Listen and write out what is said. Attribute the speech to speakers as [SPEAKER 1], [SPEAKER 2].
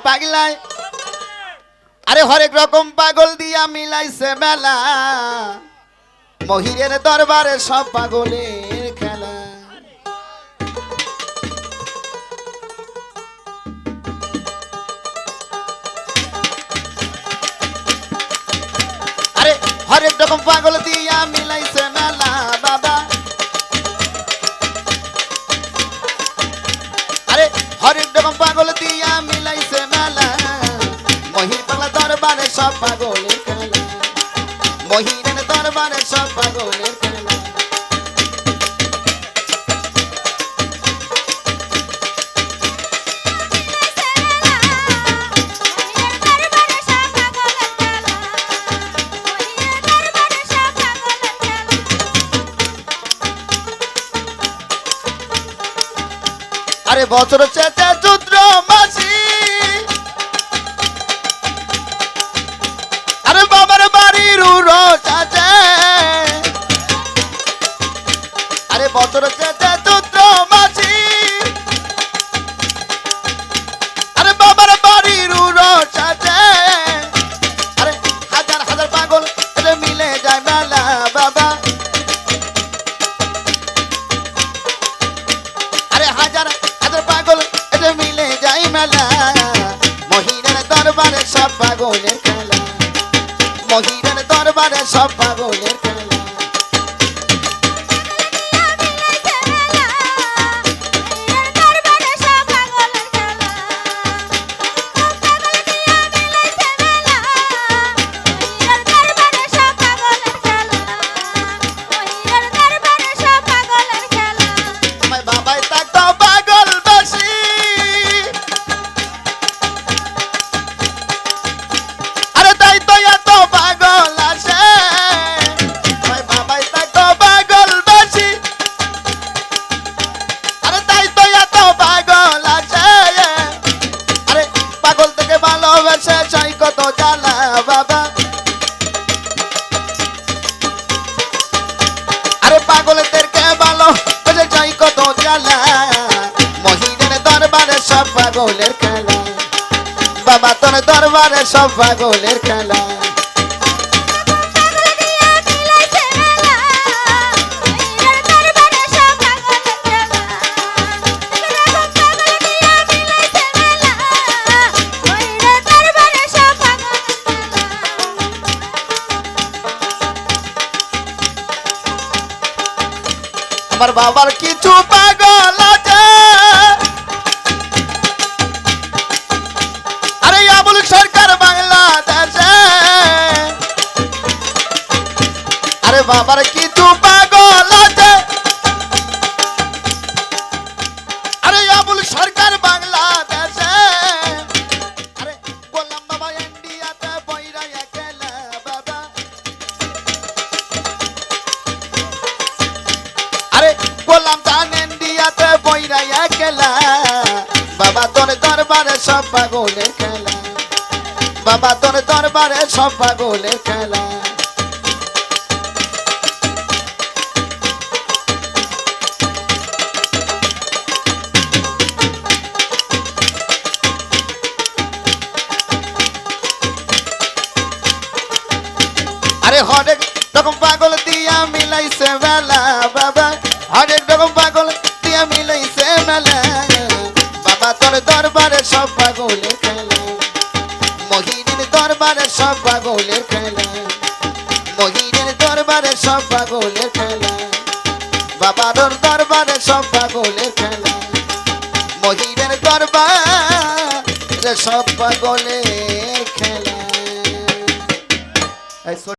[SPEAKER 1] পাগলায় আরে হরেক রকম পাগল দিয়া মিলাইছে মেলা মহিরের দরবারে সব পাগলের খেলা আরে হরেক রকম পাগল দিয়া মিলাইছে মেলা বাবা আরে হরেক রকম পাগল দিয়া মিলাইছে মেলা মহির পাগলা দরবারে সব পাগলের খেলা মহিরের দরবারে সব পাগলের খেলা আরে বছর চেঁচে চৈত্র মাসি আরে বাবার বাড়ির উড়ো চাচে আরে বছর চেঁচে চৈত্র মাসি আরে বাবার বাড়ির উড়ো চাচে আরে হাজার হাজার পাগল মিলে যায় মেলা বাবা আরে হাজার পাগল এটা মিলে যাই মেলা মহিরের দরবারে সব পাগলের খেলা মহিরের দরবারে সব পাগলের খেলা পাগলের খেলা বাবা তোর দরবারে সব পাগলের খেলা আমার বাবার কিছু পাগল আছে আরে আবুল সরকার বাংলাদেশে আরে বাবার কিছু পাগল আছে আরে আবুল সরকার বাংলাদেশে আরে গোলাম বাবা ইন্ডিয়াতে বইরা একলা বাবা আরে গোলাম জান ইন্ডিয়াতে বইরা একলা বাবা তোর দরবারে সব পাগলের খেলা বাবা তোর দরবারে সব পাগলের খেলা আরে হরেক রকম পাগল দিয়া মিলাইছে মেলা বাবা হরেক রকম পাগল দিয়া মিলাইছে মেলা বাবা তোর দরবারে সব পাগলের খেলা মহিরের দরবারে সব পাগলের খেলা মহিরের দরবারে সব পাগলের খেলা বাবার দরবারে সব পাগলের খেলা মহিরের দরবারে সব পাগলের খেলা